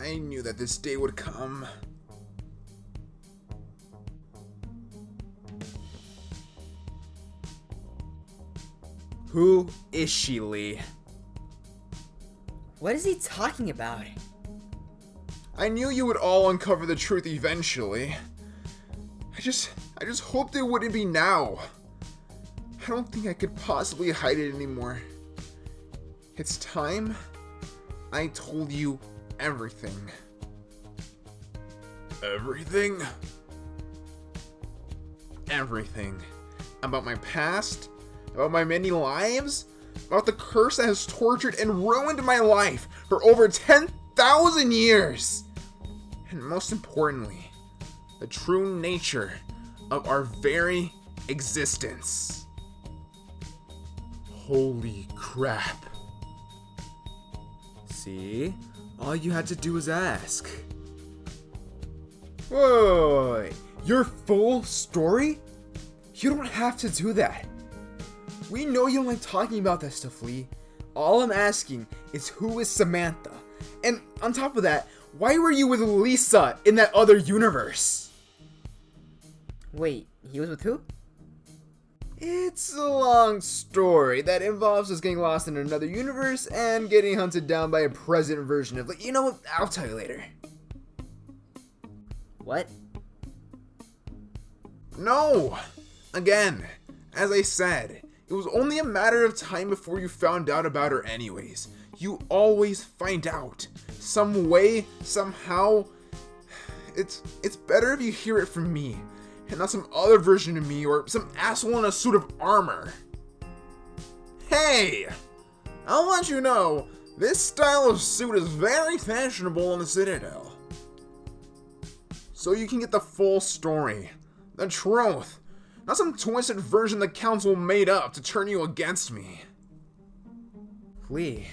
I knew that this day would come. Who is she, Lee? What is he talking about? I knew you would all uncover the truth eventually. I just hoped it wouldn't be now. I don't think I could possibly hide it anymore. It's time I told you everything. Everything? Everything. About my past, about my many lives, about the curse that has tortured and ruined my life for over 10,000 years. And most importantly, the true nature of our very existence. Holy crap. See? All you had to do was ask. Whoa, your full story? You don't have to do that. We know you don't like talking about that stuff, Lee. All I'm asking is who is Samantha? And on top of that, why were you with Lisa in that other universe? Wait, he was with who? It's a long story that involves us getting lost in another universe and getting hunted down by a present version of... You know what? I'll tell you later. What? No! Again, as I said, it was only a matter of time before you found out about her anyways. You always find out. Some way, somehow. It's better if you hear it from me, and not some other version of me or some asshole in a suit of armor. Hey! I'll let you know, this style of suit is very fashionable in the Citadel. So you can get the full story, the truth, not some twisted version the council made up to turn you against me. Lee,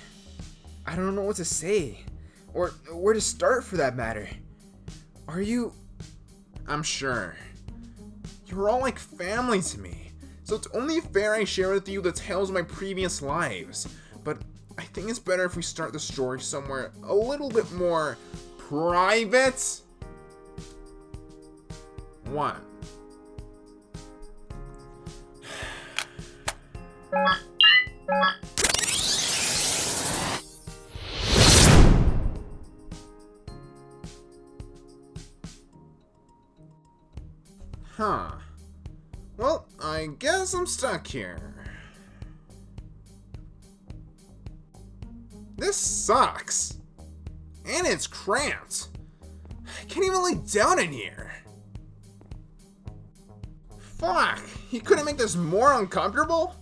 I don't know what to say, or where to start for that matter. Are you... I'm sure. You're all like family to me, so it's only fair I share with you the tales of my previous lives. But I think it's better if we start the story somewhere a little bit more private. One. Huh. Well, I guess I'm stuck here. This sucks. And it's cramped. I can't even lay down in here. Fuck, he couldn't make this more uncomfortable?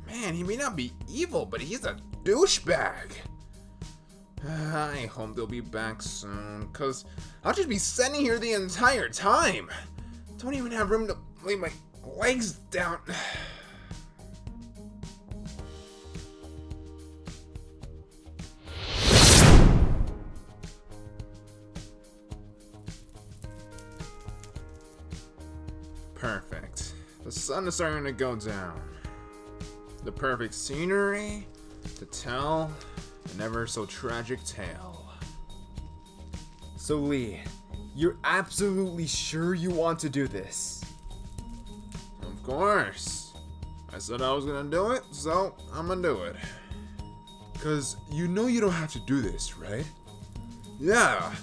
Man, he may not be evil, but he's a douchebag. I hope they'll be back soon, cause I'll just be sitting here the entire time. Don't even have room to lay my legs down. Perfect. The sun is starting to go down. The perfect scenery to tell an ever so tragic tale. So Lee, you're absolutely sure you want to do this? Of course. I said I was gonna do it, so I'm gonna do it. Cause you know you don't have to do this, right? Yeah.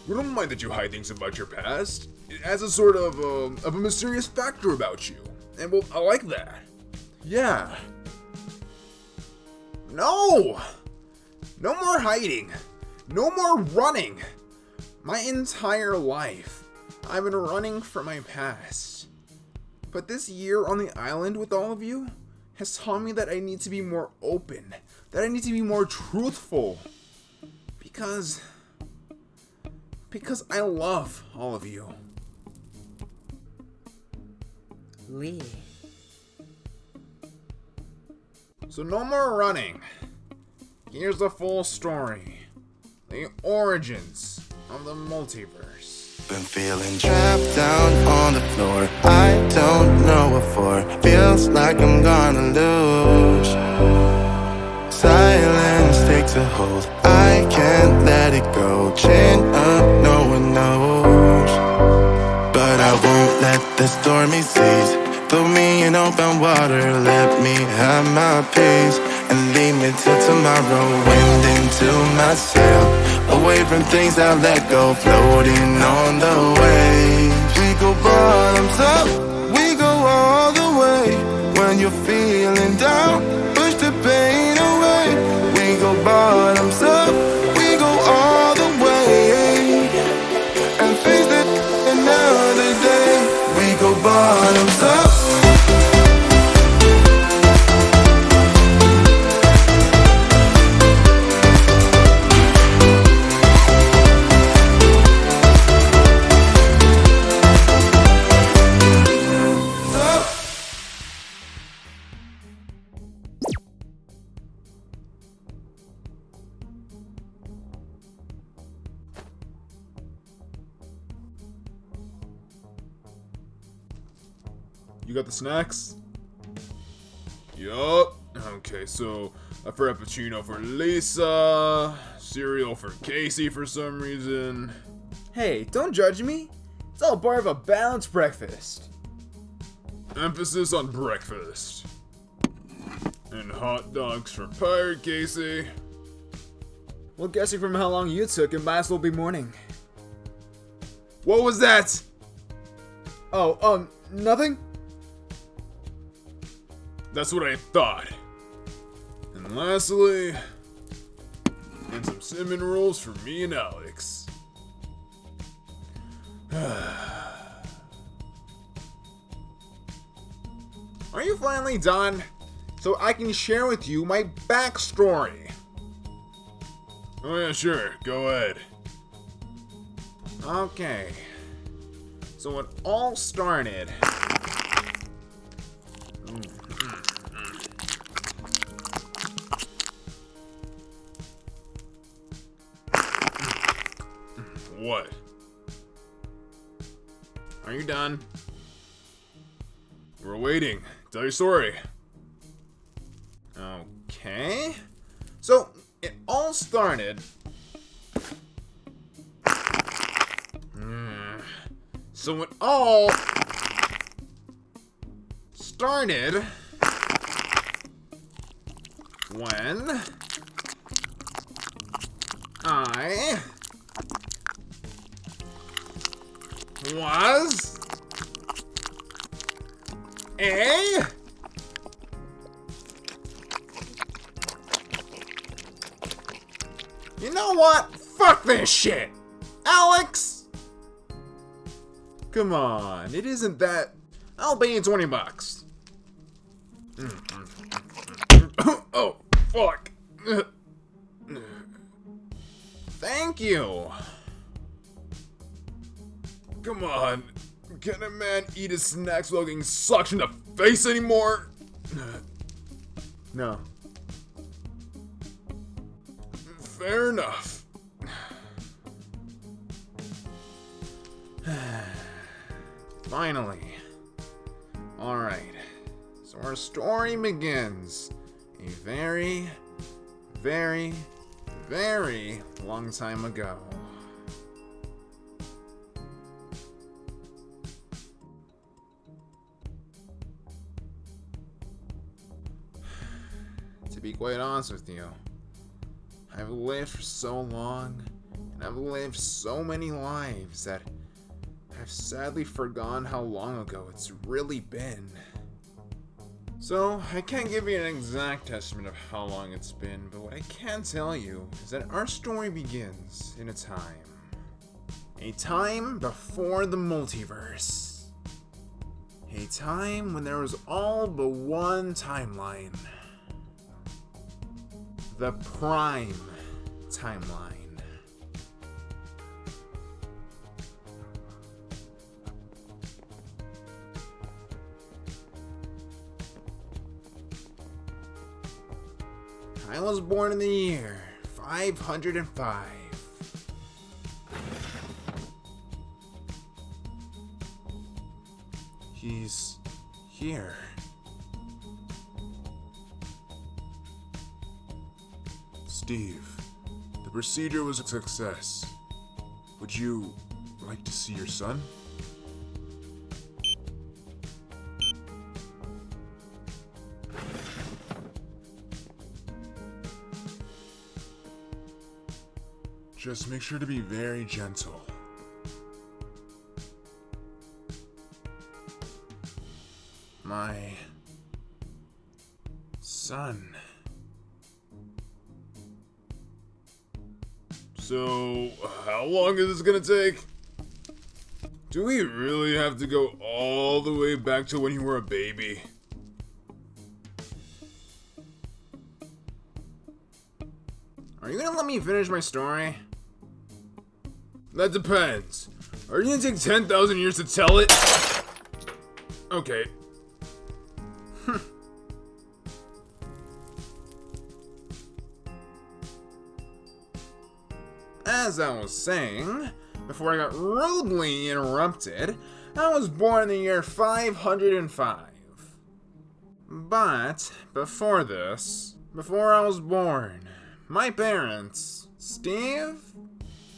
We don't mind that you hide things about your past. It adds a sort of a mysterious factor about you. And well, I like that. Yeah. No! No more hiding. No more running. My entire life, I've been running from my past. But this year on the island with all of you has taught me that I need to be more open. That I need to be more truthful. Because I love all of you. Lee. So no more running. Here's the full story. The origins of the multiverse. Been feeling trapped down on the floor. I don't know what for. Feels like I'm gonna lose. Silence takes a hold. I I can't let it go. Chin up, no one knows. But I won't let the stormy seas throw me in open water. Let me have my peace and leave me till tomorrow. Wind into my sail, away from things I let go. Floating on the waves. We go bottoms up, we go all the way. When you're feeling down, push the pain away. We go bottoms up, we go all the way. And face it another day. We go bottoms up. You got the snacks? Yup. Okay, so a frappuccino for Lisa, cereal for Casey for some reason. Hey, don't judge me. It's all part of a balanced breakfast. Emphasis on breakfast. And hot dogs for Pirate Casey. Well, guessing from how long you took, it might as well be morning. What was that? Oh, nothing? That's what I thought. And lastly, and some cinnamon rolls for me and Alex. Are you finally done? So I can share with you my backstory. Oh yeah, sure. Go ahead. Okay. So it all started. What? Are you done? We're waiting. Tell your story. Okay. So, it all started... So it all... started... when... I... was... a... You know what? Fuck this shit! Alex! Come on, it isn't that... I'll pay you $20. Oh, fuck. Thank you. Come on. Can a man eat his snacks without getting sucked in the face anymore? No. Fair enough. Finally. Alright. So our story begins a very, very, very long time ago. To be quite honest with you, I've lived for so long, and I've lived so many lives that I've sadly forgotten how long ago it's really been. So, I can't give you an exact estimate of how long it's been, but what I can tell you is that our story begins in a time. A time before the multiverse. A time when there was all but one timeline. The Prime Timeline. I was born in the year 505. He's here. Steve, the procedure was a success. Would you like to see your son? Just make sure to be very gentle. My son. So, how long is this gonna take? Do we really have to go all the way back to when you were a baby? Are you gonna let me finish my story? That depends. Are you gonna take 10,000 years to tell it? Okay. As I was saying, before I got rudely interrupted, I was born in the year 505. But, before I was born, my parents, Steve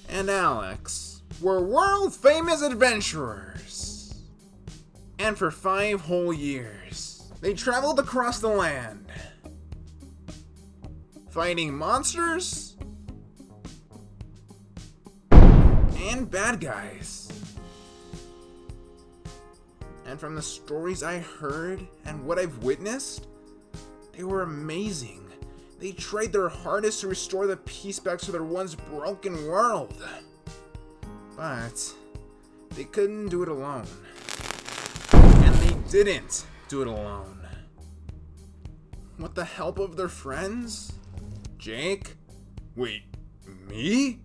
and Alex, were world-famous adventurers. And for 5 whole years, they traveled across the land, fighting monsters and bad guys. And from the stories I heard and what I've witnessed, they were amazing. They tried their hardest to restore the peace back to their once broken world. But they couldn't do it alone. And they didn't do it alone. With the help of their friends, Jake. Wait, me?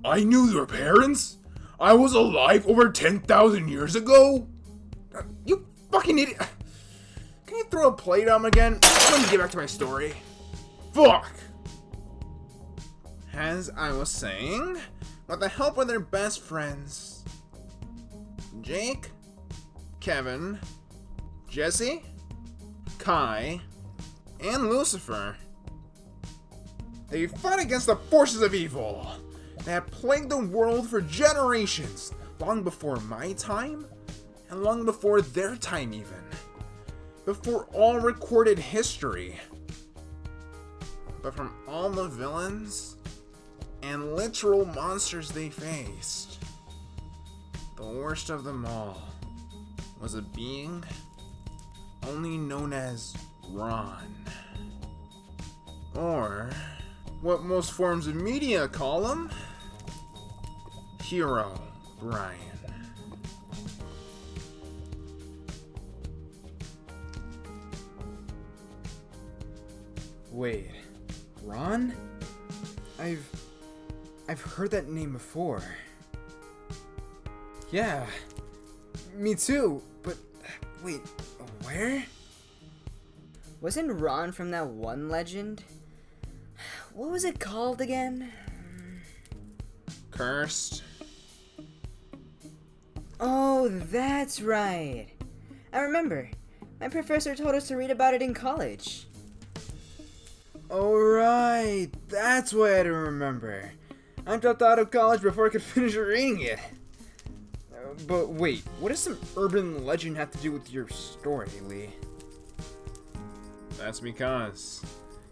I knew your parents? I was alive over 10,000 years ago? You fucking idiot. Can you throw a plate on him again? Let me get back to my story. Fuck! As I was saying, with the help of their best friends, Jake, Kevin, Jesse, Kai, and Lucifer, they fought against the forces of evil that had plagued the world for generations, long before my time, and long before their time even. Before all recorded history. But from all the villains and literal monsters they faced, the worst of them all was a being only known as Ron. Or what most forms of media call him, Hero Brian. Wait, Ron? I've heard that name before. Yeah, me too, but wait, where? Wasn't Ron from that one legend? What was it called again? Cursed. Oh, that's right. I remember. My professor told us to read about it in college. Oh right, that's why I don't remember. I dropped out of college before I could finish reading it. But wait, what does some urban legend have to do with your story, Lee? That's because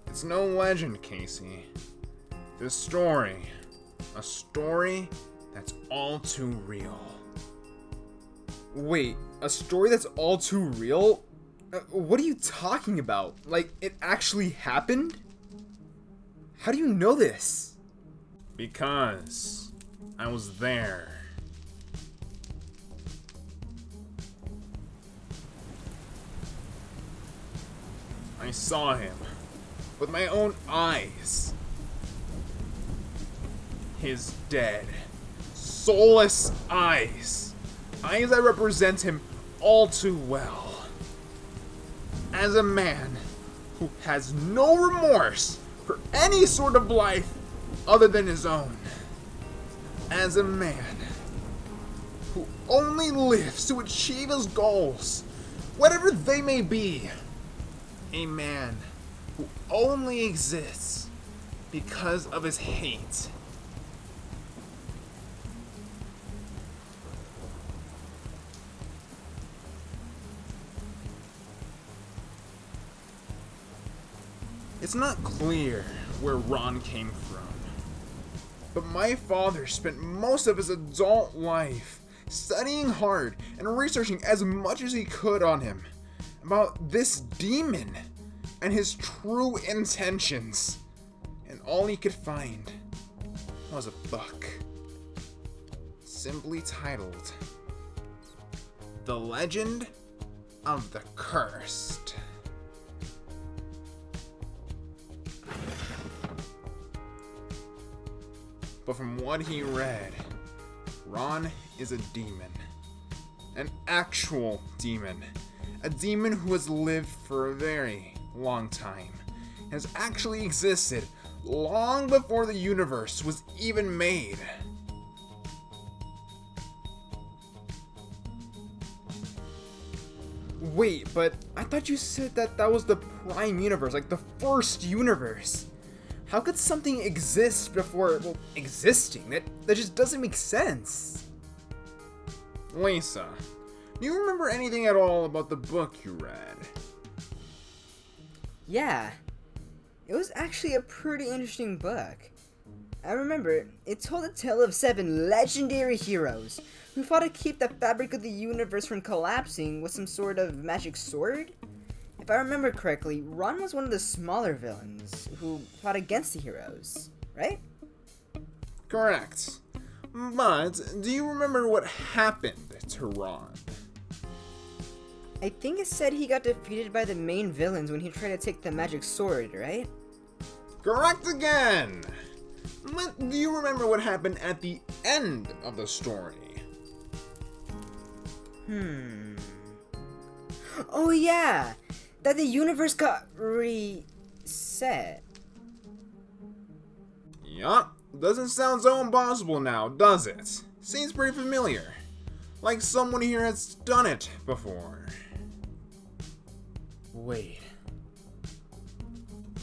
it's no legend, Casey. This story, a story that's all too real. Wait, a story that's all too real? What are you talking about? Like, it actually happened? How do you know this? Because I was there. I saw him with my own eyes. His dead, soulless eyes. Eyes that represent him all too well. As a man who has no remorse for any sort of life other than his own. As a man who only lives to achieve his goals, whatever they may be. A man who only exists because of his hate. It's not clear where Ron came from, but my father spent most of his adult life studying hard and researching as much as he could on him about this demon and his true intentions, and all he could find was a book simply titled The Legend of the Cursed. But from what he read, Ron is a demon. An actual demon. A demon who has lived for a very long time. Has actually existed long before the universe was even made. Wait, but I thought you said that was the prime universe, like the first universe. How could something exist before, well, existing? That just doesn't make sense. Lisa, do you remember anything at all about the book you read? Yeah, it was actually a pretty interesting book. I remember it told a tale of 7 legendary heroes who fought to keep the fabric of the universe from collapsing with some sort of magic sword. If I remember correctly, Ron was one of the smaller villains who fought against the heroes, right? Correct. But do you remember what happened to Ron? I think it said he got defeated by the main villains when he tried to take the magic sword, right? Correct again! But do you remember what happened at the end of the story? Oh yeah! That the universe got reset. Yup, doesn't sound so impossible now, does it? Seems pretty familiar. Like someone here has done it before. Wait.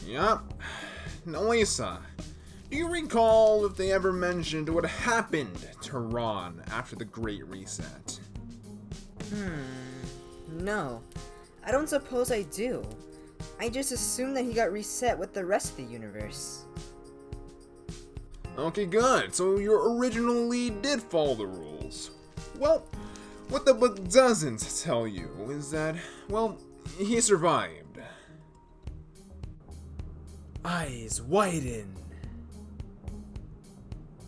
Yup. Now Lisa, do you recall if they ever mentioned what happened to Ron after the Great Reset? No. I don't suppose I do. I just assumed that he got reset with the rest of the universe. Okay, good. So your original lead did follow the rules. Well, what the book doesn't tell you is that, well, he survived. Eyes widen.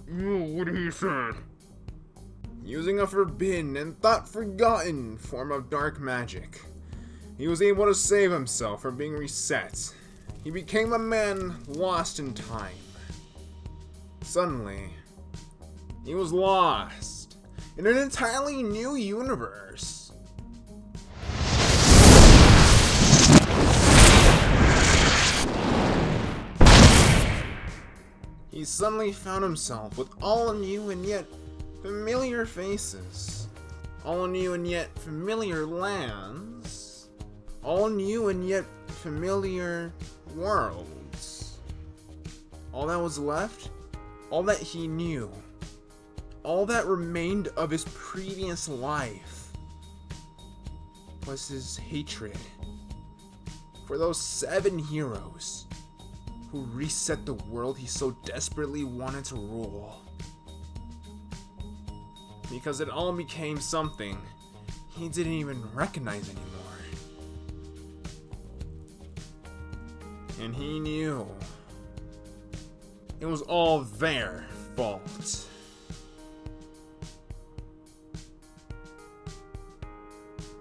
What did he say? Using a forbidden and thought-forgotten form of dark magic, he was able to save himself from being reset. He became a man lost in time. Suddenly, he was lost in an entirely new universe. He suddenly found himself with all new and yet familiar faces, all new and yet familiar lands, all new and yet familiar worlds. All that was left, all that he knew, all that remained of his previous life was his hatred for those 7 heroes who reset the world he so desperately wanted to rule. Because it all became something he didn't even recognize anymore. And he knew it was all their fault.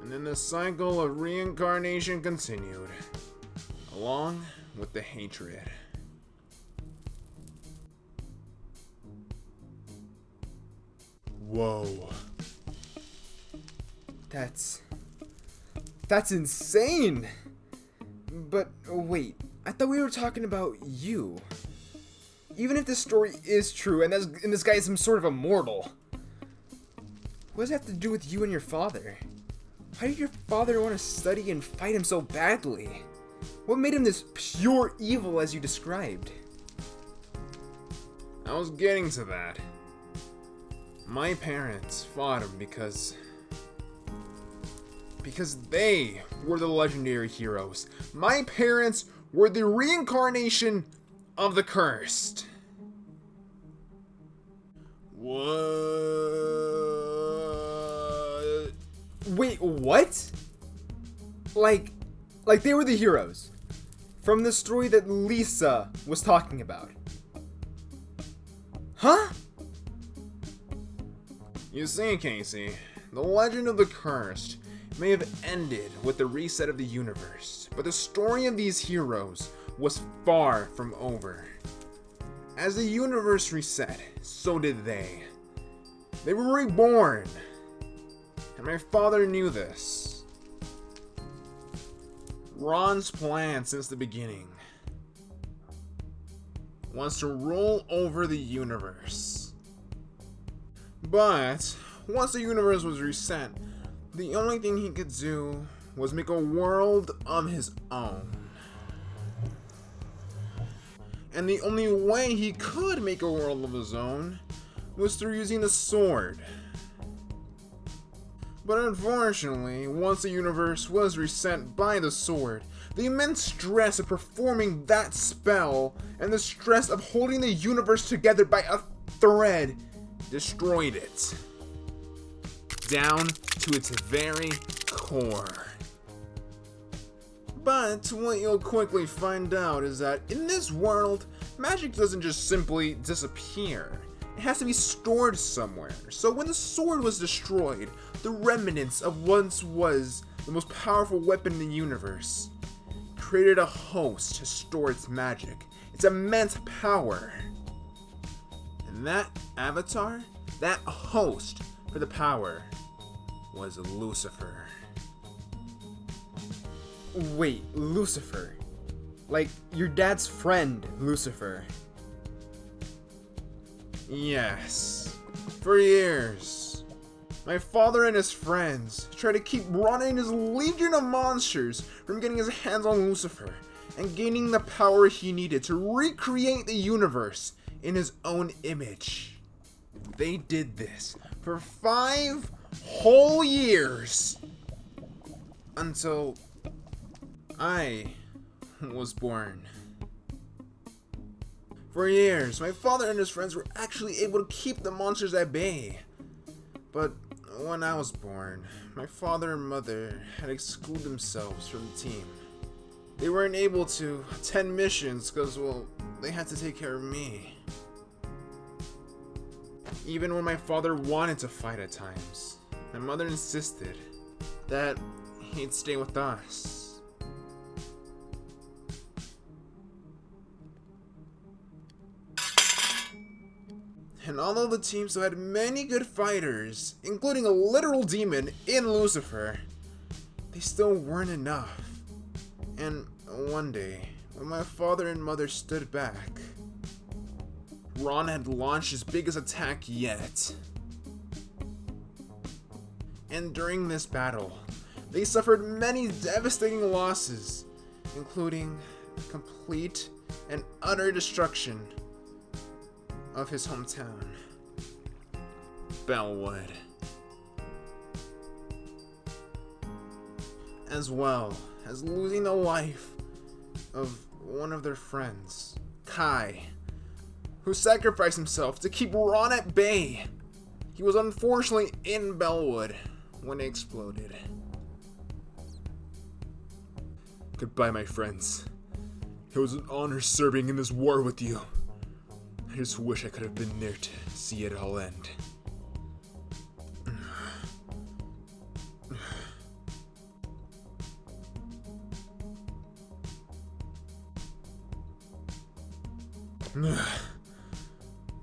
And then the cycle of reincarnation continued, along with the hatred. Whoa. That's insane! But wait, I thought we were talking about you. Even if this story is true and this guy is some sort of immortal, what does it have to do with you and your father? How did your father want to study and fight him so badly? What made him this pure evil as you described? I was getting to that. My parents fought him because they were the legendary heroes. My parents were the reincarnation of the cursed. What? Wait, what? Like they were the heroes from the story that Lisa was talking about. Huh? You see, Casey, the legend of the cursed may have ended with the reset of the universe, but the story of these heroes was far from over. As the universe reset, so did they. They were reborn, and my father knew this. Ron's plan since the beginning was to rule over the universe. But once the universe was reset, the only thing he could do was make a world of his own. And the only way he could make a world of his own was through using the sword. But unfortunately, once the universe was reset by the sword, the immense stress of performing that spell and the stress of holding the universe together by a thread destroyed it. Down to its very core. But what you'll quickly find out is that in this world, magic doesn't just simply disappear. It has to be stored somewhere. So when the sword was destroyed, the remnants of once was the most powerful weapon in the universe created a host to store its magic, its immense power. And that avatar, that host for the power, was Lucifer. Wait, Lucifer? Like your dad's friend, Lucifer? Yes. For years, my father and his friends tried to keep Ron and his legion of monsters from getting his hands on Lucifer and gaining the power he needed to recreate the universe in his own image. They did this for 5 whole years until I was born. For years, my father and his friends were actually able to keep the monsters at bay. But when I was born, my father and mother had excluded themselves from the team. They weren't able to attend missions because, well, they had to take care of me. Even when my father wanted to fight at times, my mother insisted that he'd stay with us. And although the team still had many good fighters, including a literal demon in Lucifer, they still weren't enough. And one day, when my father and mother stood back, Ron had launched his biggest attack yet. And during this battle, they suffered many devastating losses, including the complete and utter destruction of his hometown, Bellwood, as well as losing the life of one of their friends, Kai, who sacrificed himself to keep Ron at bay. He was unfortunately in Bellwood when it exploded. Goodbye, my friends. It was an honor serving in this war with you. I just wish I could have been there to see it all end.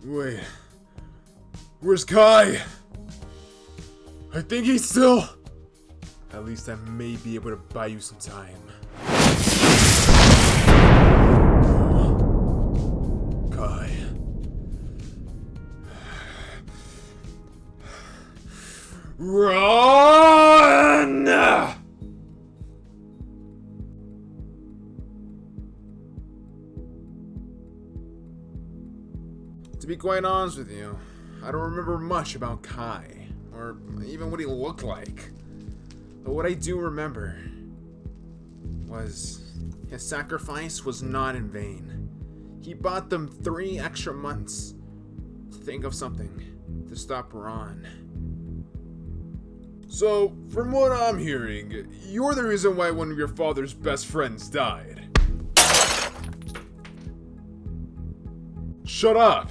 Wait. Where's Kai? I think he's still... At least I may be able to buy you some time. Kai. Run! To be quite honest with you, I don't remember much about Kai, or even what he looked like. But what I do remember was his sacrifice was not in vain. He bought them 3 extra months to think of something to stop Ron. So, from what I'm hearing, you're the reason why one of your father's best friends died. Shut up!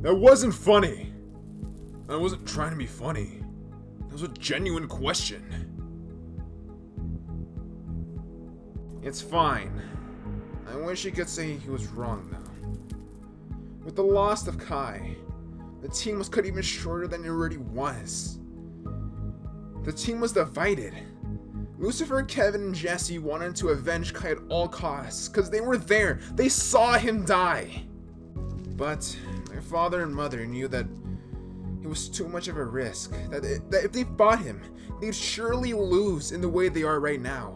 That wasn't funny. I wasn't trying to be funny. That was a genuine question. It's fine. I wish he could say he was wrong, though. With the loss of Kai, the team was cut even shorter than it already was. The team was divided. Lucifer, Kevin, and Jesse wanted to avenge Kai at all costs, because they were there. They saw him die. But my father and mother knew that it was too much of a risk, that if they fought him, they'd surely lose in the way they are right now.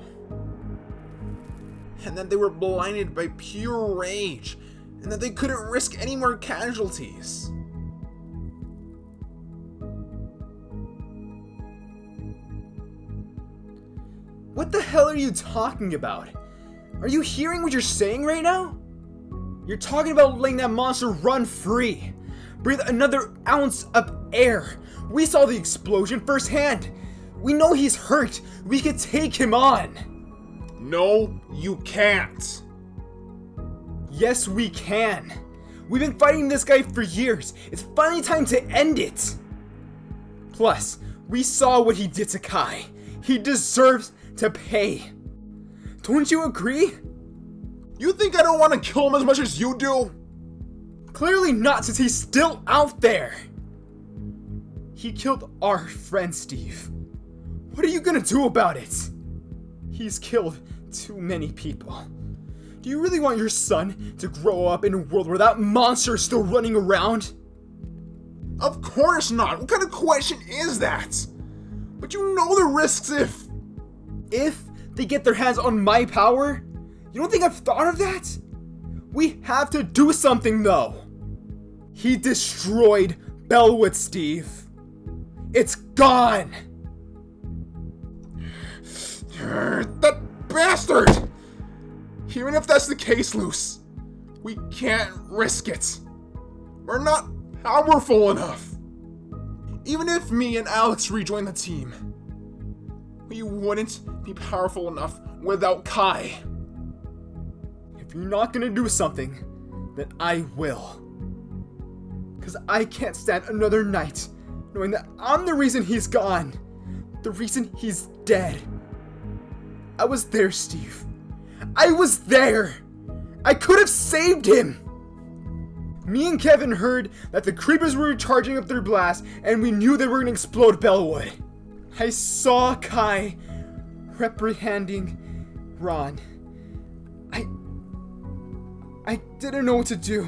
And that they were blinded by pure rage, and that they couldn't risk any more casualties. What the hell are you talking about? Are you hearing what you're saying right now? You're talking about letting that monster run free. Breathe another ounce of air. We saw the explosion firsthand. We know he's hurt. We could take him on. No, you can't. Yes, we can. We've been fighting this guy for years. It's finally time to end it. Plus, we saw what he did to Kai. He deserves to pay. Don't you agree? You think I don't want to kill him as much as you do? Clearly not, since he's still out there. He killed our friend Steve. What are you gonna do about it? He's killed too many people. Do you really want your son to grow up in a world where that monster is still running around? Of course not. What kind of question is that? But you know the risks If they get their hands on my power? You don't think I've thought of that? We have to do something, though. He destroyed Bellwood, Steve. It's gone. That bastard! Even if that's the case, Luce, we can't risk it. We're not powerful enough. Even if me and Alex rejoin the team, we wouldn't be powerful enough without Kai. If you're not gonna do something, then I will. Because I can't stand another night knowing that I'm the reason he's gone. The reason he's dead. I was there, Steve. I was there! I could have saved him! Me and Kevin heard that the creepers were charging up their blast, and we knew they were gonna explode Bellwood. I saw Kai reprehending Ron. I didn't know what to do,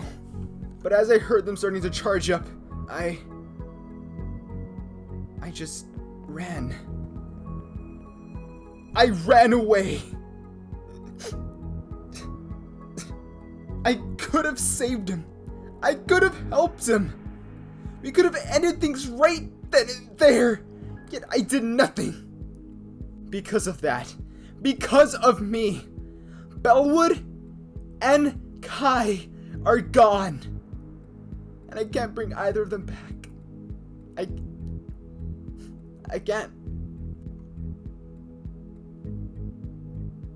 but as I heard them starting to charge up, I just ran. I ran away. I could have saved him. I could have helped him. We could have ended things right then and there. Yet I did nothing. Because of that. Because of me. Bellwood and Kai are gone. And I can't bring either of them back. I can't.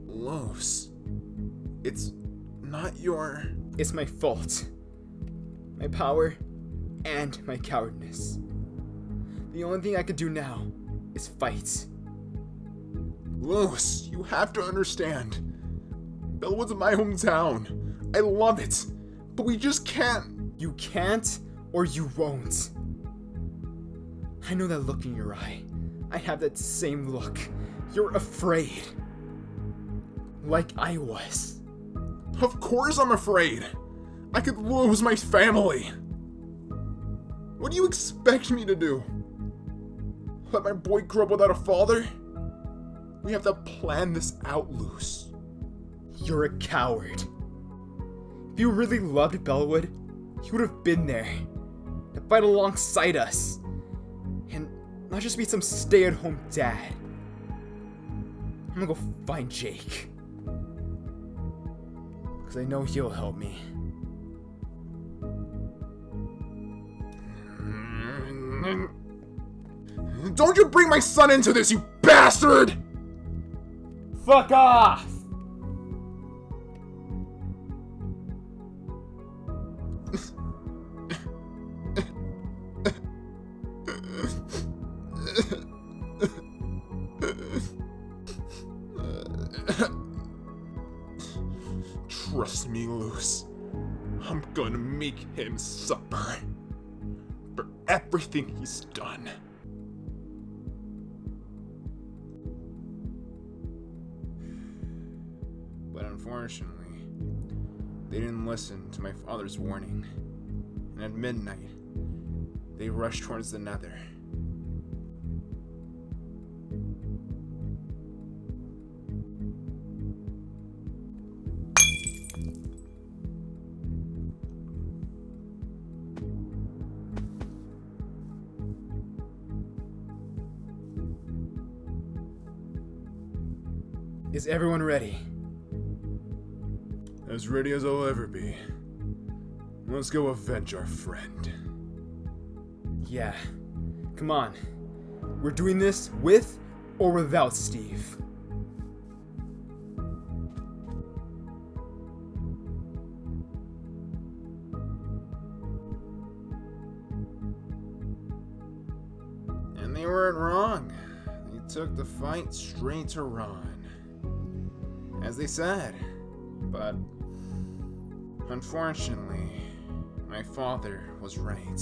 Los, it's not your... It's my fault. My power and my cowardness. The only thing I could do now is fight. Los, you have to understand. Bellwood's my hometown. I love it. But we just can't. You can't or you won't. I know that look in your eye. I have that same look. You're afraid. Like I was. Of course I'm afraid. I could lose my family. What do you expect me to do? Let my boy grow up without a father? We have to plan this out, Luce. You're a coward. If you really loved Bellwood, he would have been there to fight alongside us. And not just be some stay-at-home dad. I'm gonna go find Jake. Because I know he'll help me. Don't you bring my son into this, you bastard! Fuck off! Trust me, Luce. I'm gonna make him suffer for everything he's done. But unfortunately, they didn't listen to my father's warning. And at midnight, they rushed towards the Nether. Is everyone ready? As ready as I'll ever be. Let's go avenge our friend. Yeah. Come on. We're doing this with or without Steve. And they weren't wrong. They took the fight straight to Ron. As they said. But unfortunately, my father was right.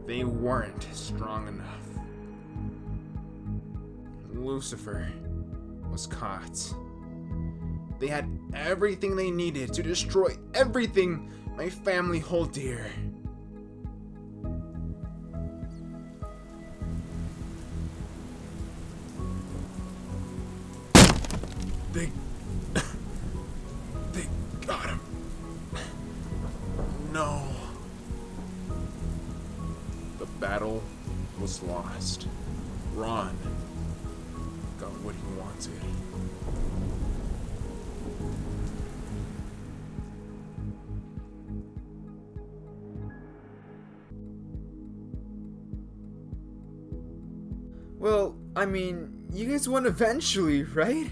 They weren't strong enough. Lucifer was caught. They had everything they needed to destroy everything my family hold dear. They got him. No. The battle was lost. Ron got what he wanted. Well, I mean, you guys won eventually, right?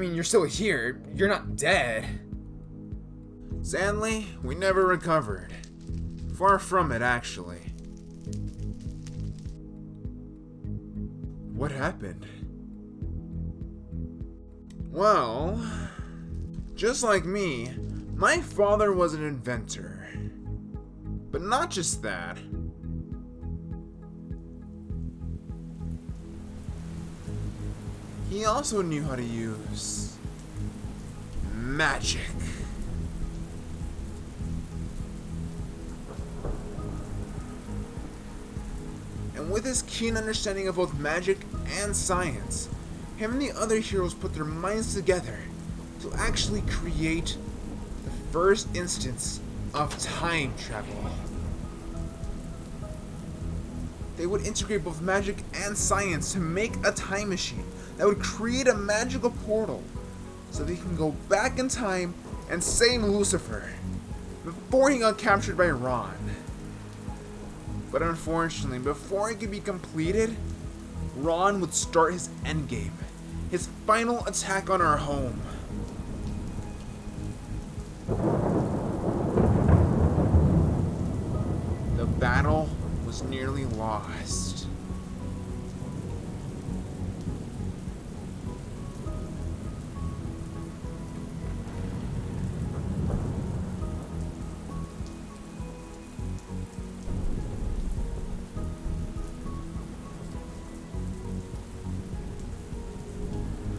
You're still here. You're not dead. Sadly, we never recovered. Far from it, actually. What happened? Well, just like me, my father was an inventor. But not just that. He also knew how to use magic. And with his keen understanding of both magic and science, him and the other heroes put their minds together to actually create the first instance of time travel. They would integrate both magic and science to make a time machine that would create a magical portal so they can go back in time and save Lucifer before he got captured by Ron. But unfortunately, before it could be completed, Ron would start his endgame, his final attack on our home. The battle was nearly lost.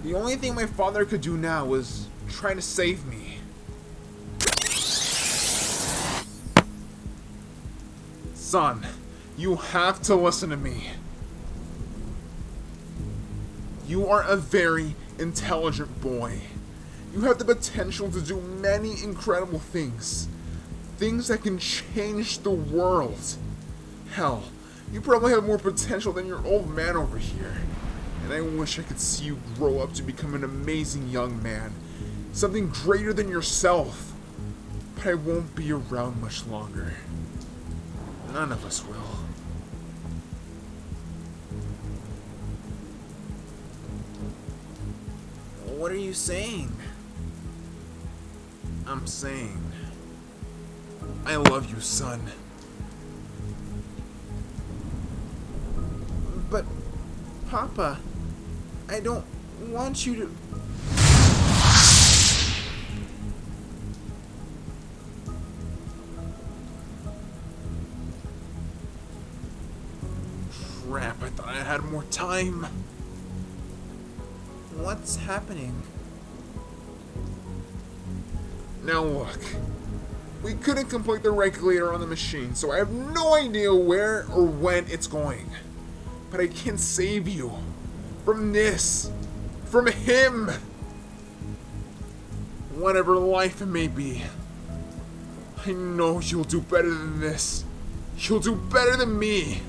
The only thing my father could do now was try to save me. Son, you have to listen to me. You are a very intelligent boy. You have the potential to do many incredible things. Things that can change the world. Hell, you probably have more potential than your old man over here. And I wish I could see you grow up to become an amazing young man. Something greater than yourself. But I won't be around much longer. None of us will. What are you saying? I'm saying, I love you, son. But, Papa, I don't want you to... Crap, I thought I had more time. What's happening? Now look, we couldn't complete the regulator on the machine, so I have no idea where or when it's going. But I can save you. From this. From him. Whatever life it may be. I know you'll do better than this. You'll do better than me.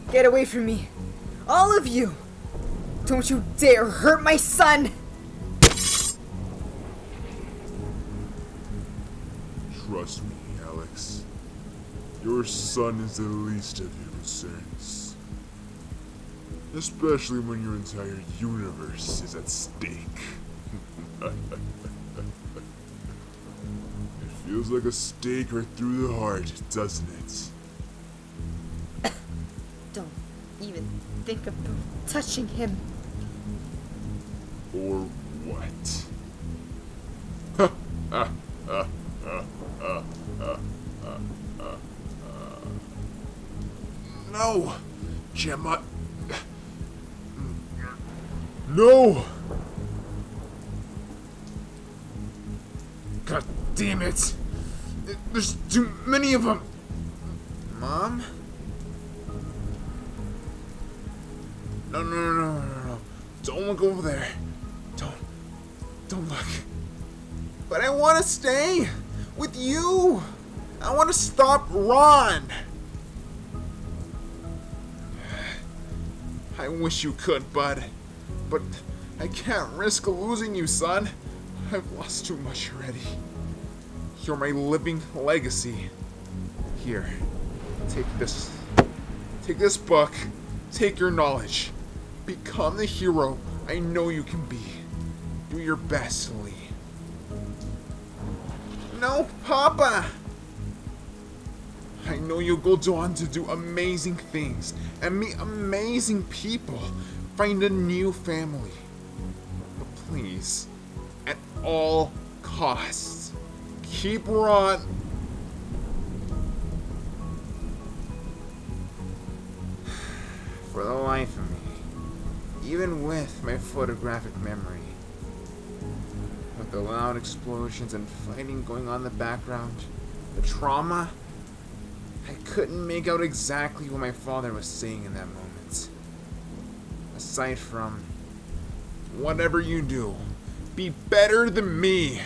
Get away from me. All of you. Don't you dare hurt my son. Trust me, Alex. Your son is the least of your concerns. Especially when your entire universe is at stake. It feels like a stake right through the heart, doesn't it? Don't even think about touching him. Or what? No! Gemma. No! God damn it! There's too many of them! Mom? No. Don't look over there. Don't look. But I want to stay with you. I want to stop Ron. I wish you could, bud. But I can't risk losing you, son. I've lost too much already. You're my living legacy. Here, take this. Take this book. Take your knowledge. Become the hero I know you can be. Do your best, Lee. No, Papa! I know you'll go on to do amazing things and meet amazing people. Find a new family. But please, at all costs, keep Ron. For the life of me, even with my photographic memory, with the loud explosions and fighting going on in the background, the trauma, I couldn't make out exactly what my father was saying in that moment. Aside from, whatever you do, be better than me.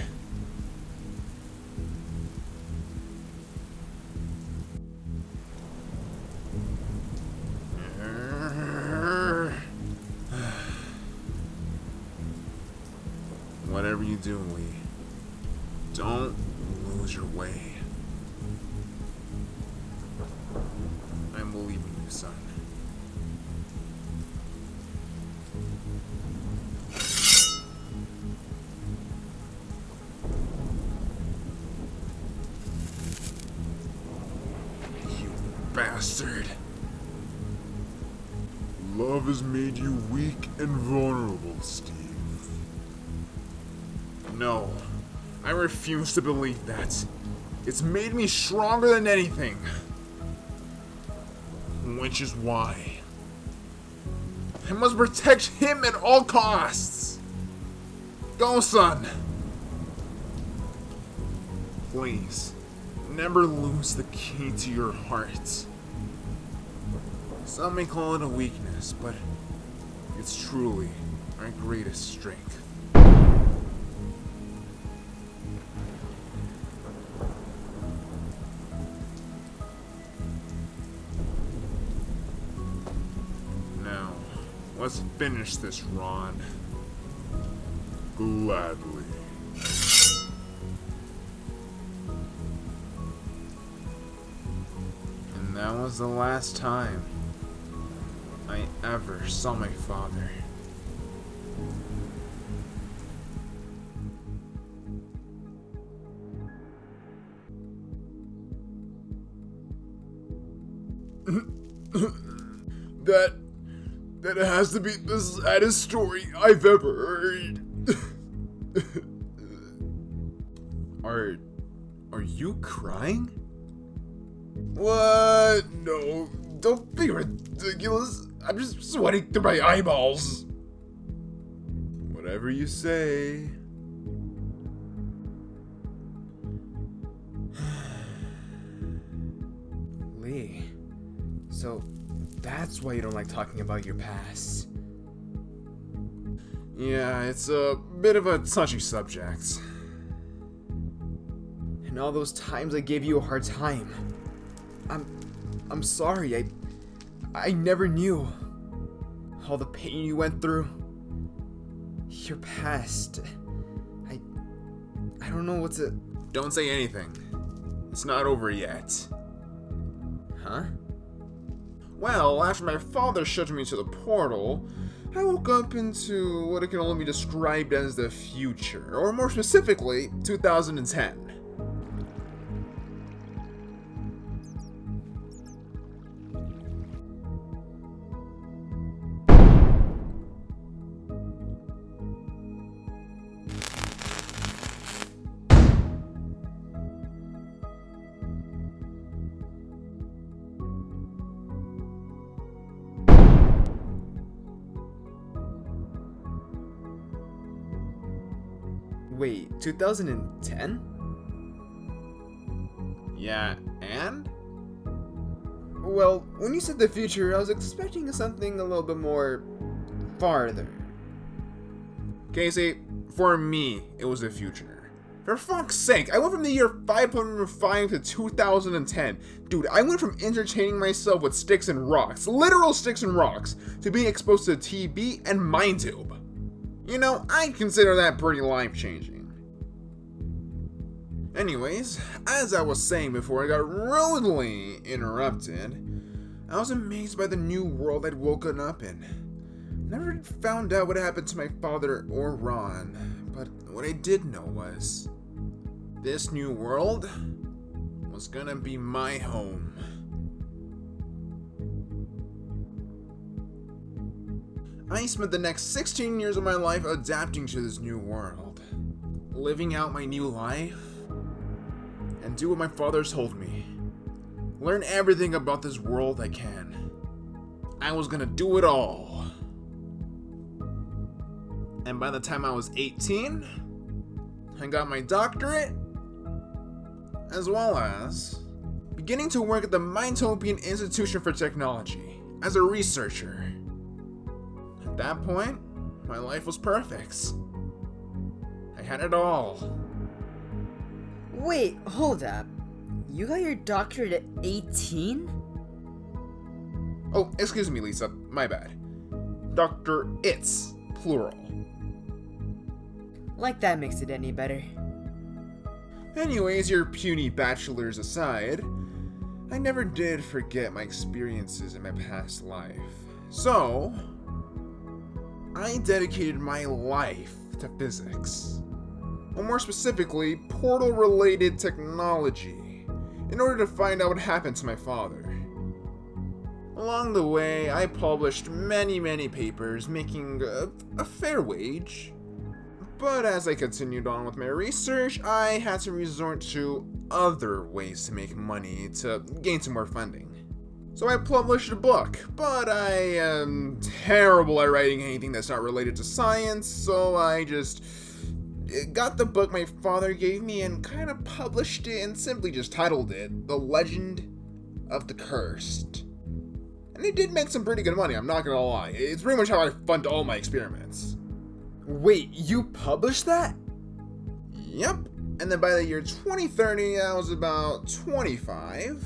Whatever you do, Lee, don't lose your way. I'm believing you, son. You bastard. Love has made you weak and vulnerable, Steve. No, I refuse to believe that. It's made me stronger than anything. Which is why I must protect him at all costs. Go, son. Please, never lose the key to your heart. Some may call it a weakness, but it's truly our greatest strength. Now, let's finish this, Ron. Gladly. And that was the last time I ever saw my father. That has to be the saddest story I've ever heard. Are you crying? What? No, don't be ridiculous. I'm just sweating through my eyeballs. Whatever you say. Lee, so that's why you don't like talking about your past. Yeah, it's a bit of a touchy subject. And all those times I gave you a hard time. I'm sorry. I never knew all the pain you went through. Your past. I don't know what to. Don't say anything. It's not over yet. Huh? Well, after my father shoved me to the portal, I woke up into what can only be described as the future, or more specifically, 2010. Wait, 2010? Yeah, and? Well, when you said the future, I was expecting something a little bit more farther. Casey, for me, it was the future. For fuck's sake, I went from the year 505 to 2010. Dude, I went from entertaining myself with sticks and rocks, literal sticks and rocks, to being exposed to TV and MindTube. You know, I'd consider that pretty life-changing. Anyways, as I was saying before I got rudely interrupted, I was amazed by the new world I'd woken up in. Never found out what happened to my father or Ron, but what I did know was, this new world was gonna be my home. I spent the next 16 years of my life adapting to this new world, living out my new life, and do what my father told me. Learn everything about this world I can. I was gonna do it all. And by the time I was 18, I got my doctorate, as well as beginning to work at the Mindtopian Institution for Technology as a researcher. At that point, my life was perfect. I had it all. Wait, hold up. You got your doctorate at 18? Oh, excuse me, Lisa. My bad. Dr. It's plural. Like that makes it any better. Anyways, your puny bachelors aside, I never did forget my experiences in my past life. So, I dedicated my life to physics. Or more specifically, portal-related technology, in order to find out what happened to my father. Along the way, I published many papers, making a fair wage. But as I continued on with my research, I had to resort to other ways to make money to gain some more funding. So I published a book, but I am terrible at writing anything that's not related to science, so I just got the book my father gave me and kind of published it and simply just titled it The Legend of the Cursed. And it did make some pretty good money, I'm not gonna lie. It's pretty much how I fund all my experiments. Wait, you published that? Yep. And then by the year 2030, I was about 25.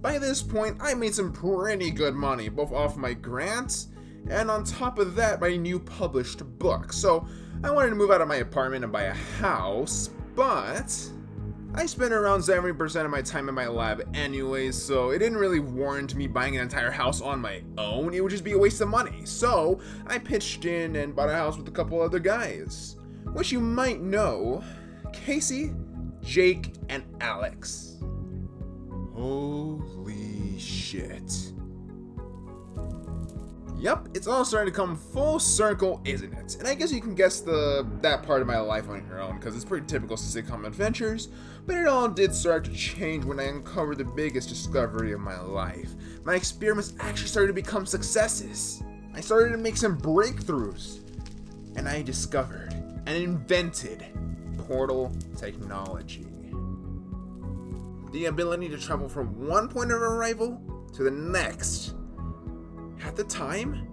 By this point, I made some pretty good money, both off my grants, and on top of that, my new published book. So, I wanted to move out of my apartment and buy a house, but I spent around 70% of my time in my lab anyways, so it didn't really warrant me buying an entire house on my own. It would just be a waste of money. So, I pitched in and bought a house with a couple other guys, which you might know, Casey, Jake, and Alex. Holy shit. Yep, it's all starting to come full circle, isn't it? And I guess you can guess that part of my life on your own, because it's pretty typical sitcom adventures, but it all did start to change when I uncovered the biggest discovery of my life. My experiments actually started to become successes. I started to make some breakthroughs, and I discovered and invented portal technology. The ability to travel from one point of arrival to the next. At the time,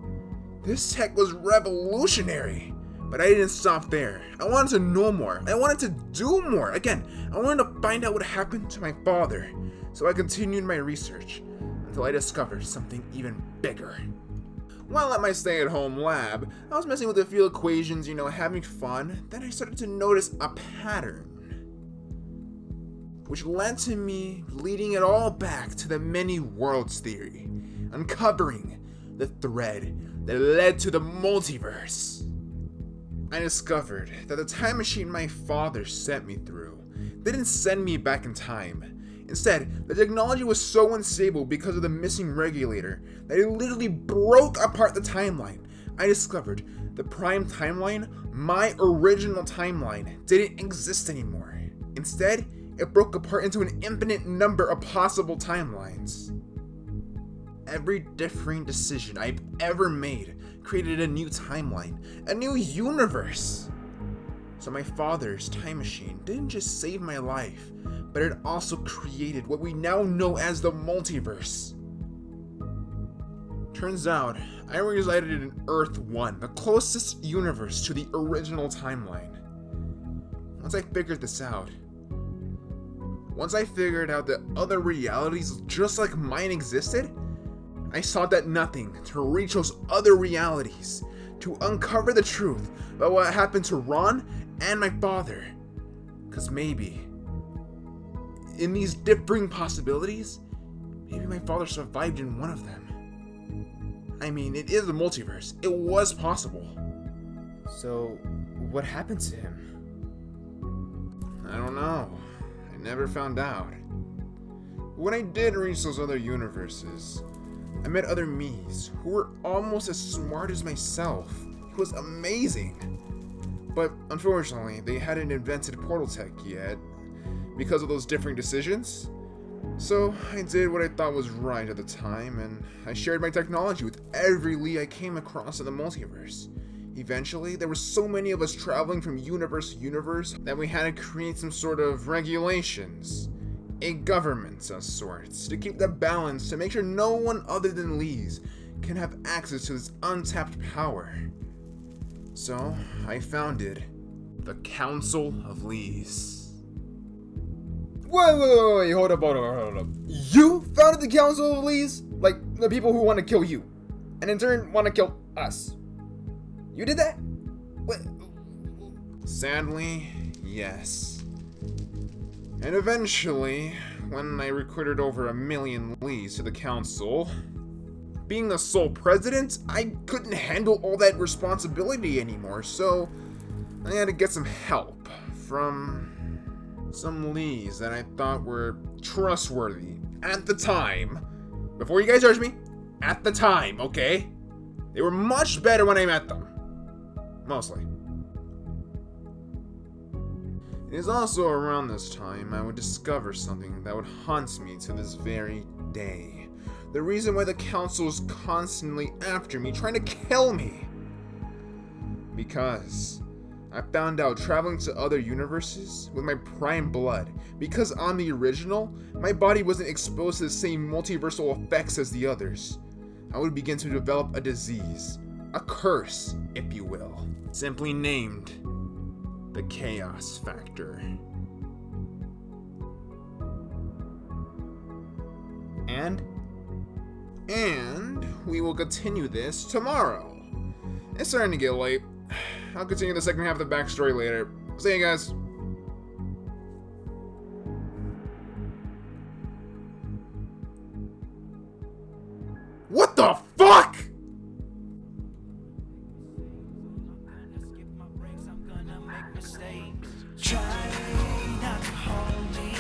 this tech was revolutionary, but I didn't stop there. I wanted to know more. I wanted to do more. Again, I wanted to find out what happened to my father, so I continued my research until I discovered something even bigger. While at my stay-at-home lab, I was messing with a few equations, having fun. Then I started to notice a pattern, which led to me leading it all back to the many worlds theory, uncovering the thread that led to the multiverse. I discovered that the time machine my father sent me through didn't send me back in time. Instead, the technology was so unstable because of the missing regulator that it literally broke apart the timeline. I discovered the prime timeline, my original timeline, didn't exist anymore. Instead, it broke apart into an infinite number of possible timelines. Every differing decision I've ever made created a new timeline, a new universe. So my father's time machine didn't just save my life, but it also created what we now know as the multiverse. Turns out, I resided in Earth 1, the closest universe to the original timeline. Once I figured out that other realities just like mine existed, I sought that nothing to reach those other realities, to uncover the truth about what happened to Ron and my father. Cause maybe, in these differing possibilities, maybe my father survived in one of them. I mean, it is a multiverse. It was possible. So, what happened to him? I don't know. I never found out. When I did reach those other universes, I met other me's who were almost as smart as myself. It was amazing. But unfortunately, they hadn't invented portal tech yet because of those differing decisions. So I did what I thought was right at the time, and I shared my technology with every Lee I came across in the multiverse. Eventually, there were so many of us traveling from universe to universe that we had to create some sort of regulations. A government of sorts, to keep the balance, to make sure no one other than Lee's can have access to this untapped power. So, I founded the Council of Lee's. Wait, hold up. You founded the Council of Lee's? Like, the people who want to kill you, and in turn want to kill us. You did that? What? Sadly, yes. And eventually, when I recruited over 1 million Lees to the council, being the sole president, I couldn't handle all that responsibility anymore, so I had to get some help from some Lees that I thought were trustworthy at the time. Before you guys judge me, at the time, okay? They were much better when I met them. Mostly. It is also around this time I would discover something that would haunt me to this very day. The reason why the council is constantly after me, trying to kill me. Because I found out traveling to other universes with my prime blood, because on the original, my body wasn't exposed to the same multiversal effects as the others. I would begin to develop a disease, a curse, if you will, simply named the Chaos Factor. And we will continue this tomorrow. It's starting to get late. I'll continue the second half of the backstory later. See you guys. What the fuck? Try not to hold me